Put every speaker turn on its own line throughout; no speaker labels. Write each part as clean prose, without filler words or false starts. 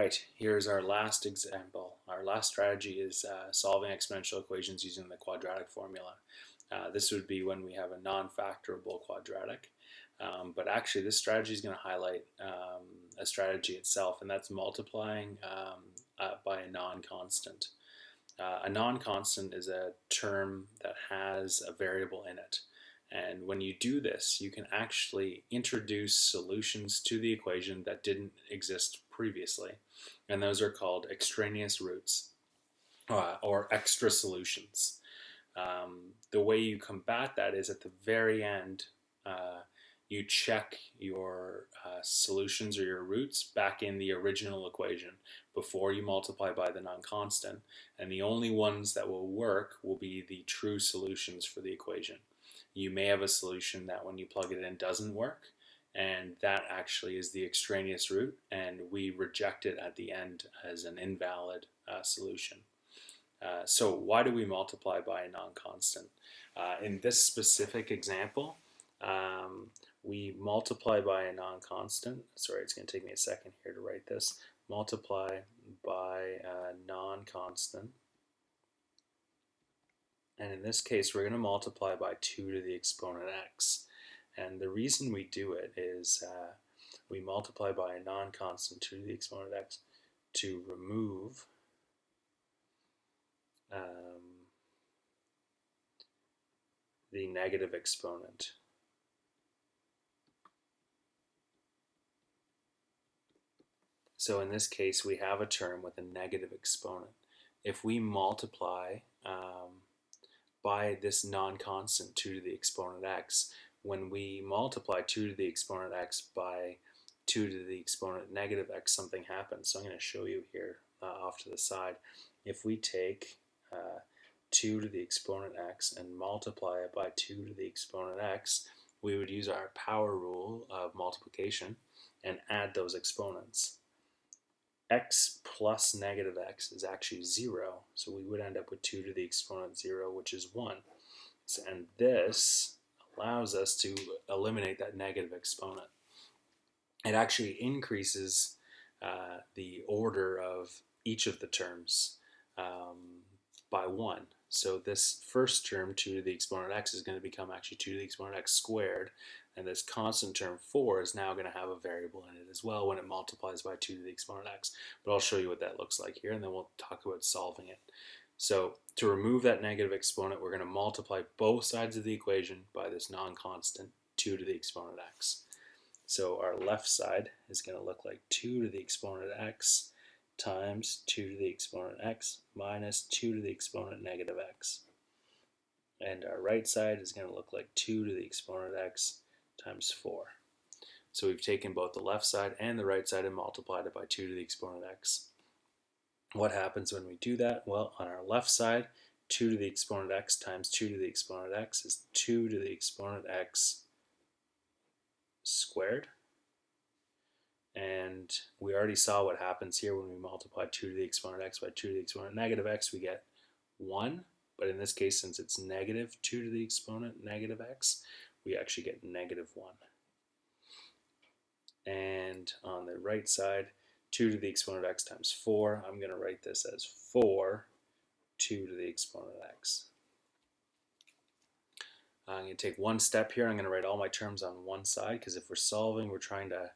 right, here's our last example. Our last strategy is solving exponential equations using the quadratic formula. This would be when we have a non-factorable quadratic. But actually this strategy is going to highlight a strategy itself, and that's multiplying by a non-constant. A non-constant is a term that has a variable in it. And when you do this, you can actually introduce solutions to the equation that didn't exist previously. And those are called extraneous roots or extra solutions. The way you combat that is at the very end, you check your solutions or your roots back in the original equation before you multiply by the non-constant. And the only ones that will work will be the true solutions for the equation. You may have a solution that when you plug it in doesn't work, and that actually is the extraneous root, and we reject it at the end as an invalid solution. So why do we multiply by a non-constant? In this specific example, we multiply by a non-constant. Sorry, it's going to take me a second here to write this. Multiply by a non-constant. And in this case, we're going to multiply by 2 to the exponent x. And the reason we do it is we multiply by a non-constant 2 to the exponent x to remove the negative exponent. So in this case, we have a term with a negative exponent. If we multiply by this non-constant 2 to the exponent x, when we multiply 2 to the exponent x by 2 to the exponent negative x, something happens. So I'm going to show you here off to the side. If we take 2 to the exponent x and multiply it by 2 to the exponent x, we would use our power rule of multiplication and add those exponents. X plus negative x is actually 0, so we would end up with 2 to the exponent 0, which is 1. And this allows us to eliminate that negative exponent. It actually increases the order of each of the terms by 1. So this first term, 2 to the exponent x, is going to become actually 2 to the exponent x squared, and this constant term 4 is now going to have a variable in it as well when it multiplies by 2 to the exponent x. But I'll show you what that looks like here, and then we'll talk about solving it. So to remove that negative exponent, we're going to multiply both sides of the equation by this non-constant 2 to the exponent x. So our left side is going to look like 2 to the exponent x times 2 to the exponent x minus 2 to the exponent negative x. And our right side is going to look like 2 to the exponent x times 4. So we've taken both the left side and the right side and multiplied it by 2 to the exponent x. What happens when we do that? Well, on our left side, 2 to the exponent x times 2 to the exponent x is 2 to the exponent x squared. And we already saw what happens here when we multiply 2 to the exponent x by 2 to the exponent negative x, we get 1. But in this case, since it's negative 2 to the exponent negative x, we actually get negative 1. And on the right side, 2 to the exponent x times 4, I'm going to write this as 4 2 to the exponent x. I'm going to take one step here. I'm going to write all my terms on one side, because if we're solving, we're trying to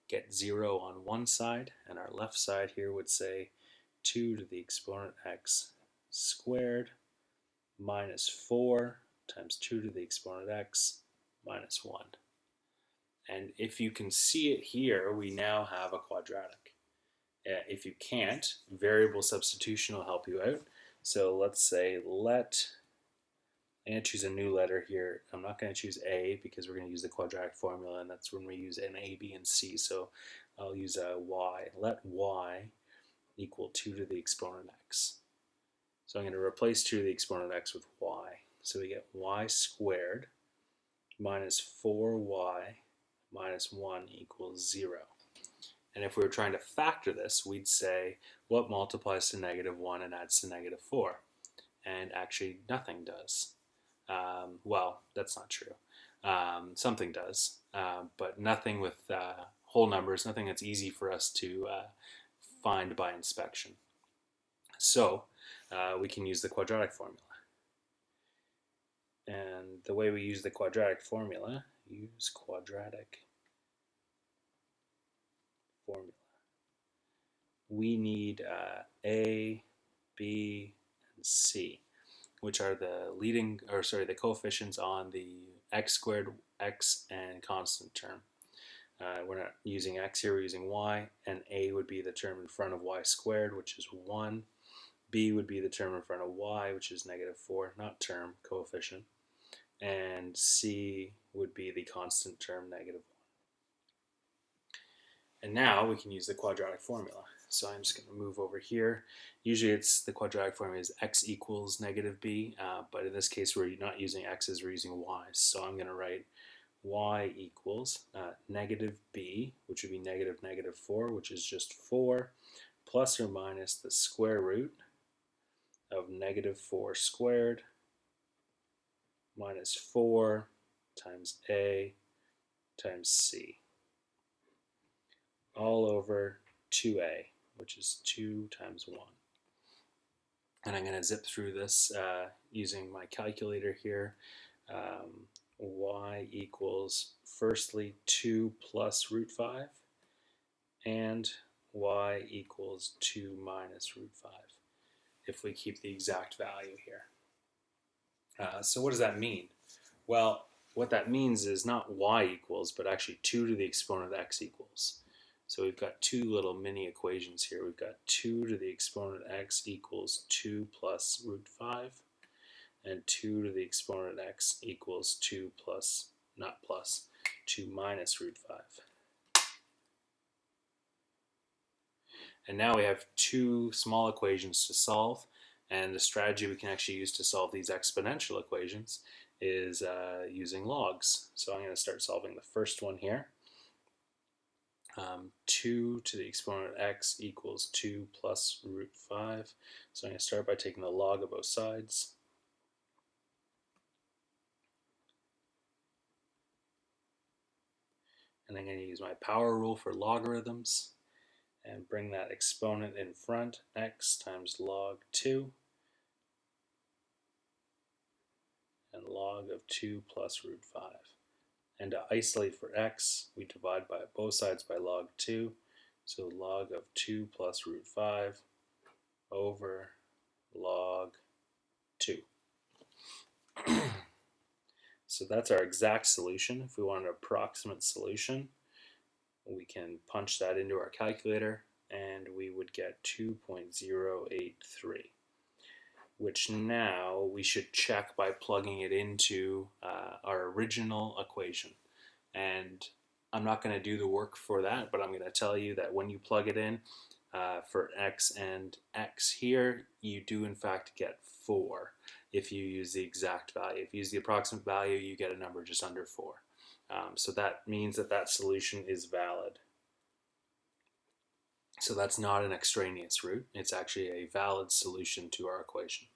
get 0 on one side, and our left side here would say 2 to the exponent x squared minus 4 times 2 to the exponent x minus 1. And if you can see it here, we now have a quadratic. If you can't, variable substitution will help you out. So let's say I'm going to choose a new letter here. I'm not going to choose A because we're going to use the quadratic formula, and that's when we use an A, B, and C. So I'll use a Y. Let Y equal 2 to the exponent x. So I'm going to replace 2 to the exponent x with Y. So we get y squared minus 4y minus 1 equals 0. And if we were trying to factor this, we'd say what multiplies to negative 1 and adds to negative 4? And actually nothing does. Well, that's not true. Something does, but nothing with whole numbers, nothing that's easy for us to find by inspection. So we can use the quadratic formula. And the way we use the quadratic formula, use quadratic formula. We need A, B, and C, which are the coefficients on the x squared, x, and constant term. We're not using x here, we're using y, and A would be the term in front of y squared, which is 1. B would be the term in front of y, which is -4, not term, coefficient. And C would be the constant term, -1. And now we can use the quadratic formula. So I'm just going to move over here. Usually it's the quadratic formula is x equals -b, but in this case we're not using x's, we're using y's. So I'm going to write y equals -b, which would be -4, which is just 4, plus or minus the square root of -4 squared minus 4 times a times c, all over 2a, which is 2 times 1. And I'm going to zip through this using my calculator here. Y equals, firstly, 2 plus root 5, and y equals 2 minus root 5, if we keep the exact value here. So what does that mean? Well, what that means is not y equals, but actually 2 to the exponent of x equals. So we've got two little mini equations here. We've got 2 to the exponent of x equals 2 plus root 5, and 2 to the exponent of x equals 2 plus, not plus, 2 minus root 5. And now we have two small equations to solve, and the strategy we can actually use to solve these exponential equations is using logs. So I'm going to start solving the first one here. 2 to the exponent of x equals 2 plus root 5. So I'm going to start by taking the log of both sides. And I'm going to use my power rule for logarithms and bring that exponent in front, x times log 2, and log of 2 plus root 5. And to isolate for x, we divide by both sides by log 2, so log of 2 plus root 5 over log 2. So that's our exact solution. If we want an approximate solution, we can punch that into our calculator and we would get 2.083, which now we should check by plugging it into our original equation. And I'm not going to do the work for that, but I'm going to tell you that when you plug it in for x and x here, you do in fact get 4 if you use the exact value. If you use the approximate value, you get a number just under 4. So that means that that solution is valid. So that's not an extraneous root. It's actually a valid solution to our equation.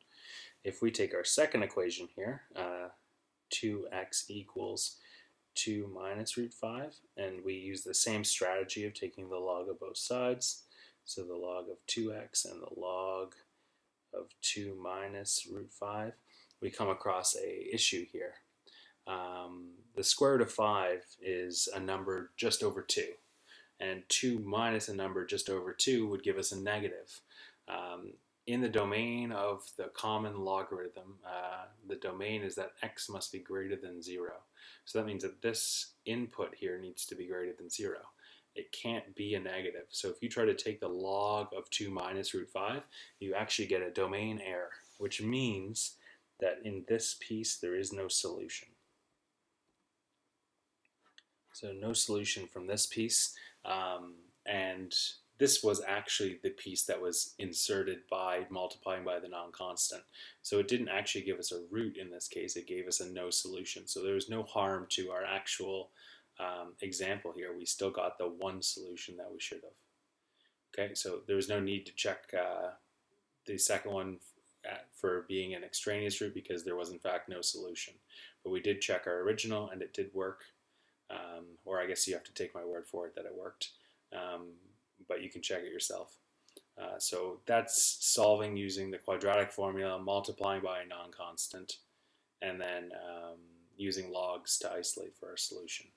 If we take our second equation here, 2x equals 2 minus root 5, and we use the same strategy of taking the log of both sides, so the log of 2x and the log of 2 minus root 5, we come across a issue here. The square root of 5 is a number just over 2, and 2 minus a number just over 2 would give us a negative. In the domain of the common logarithm, the domain is that x must be greater than 0. So that means that this input here needs to be greater than 0. It can't be a negative. So if you try to take the log of 2 minus root 5, you actually get a domain error, which means that in this piece there is no solution. So no solution from this piece, and this was actually the piece that was inserted by multiplying by the non-constant. So it didn't actually give us a root in this case, it gave us a no solution. So there was no harm to our actual example here. We still got the one solution that we should have. Okay, so there was no need to check the second one for being an extraneous root because there was in fact no solution. But we did check our original and it did work. Or I guess you have to take my word for it that it worked. But you can check it yourself. So that's solving using the quadratic formula, multiplying by a non-constant, and then using logs to isolate for our solution.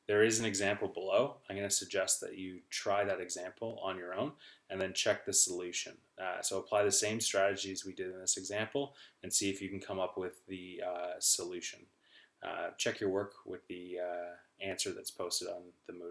There is an example below. I'm going to suggest that you try that example on your own and then check the solution. So apply the same strategies we did in this example and see if you can come up with the solution. Check your work with the answer that's posted on the Moodle.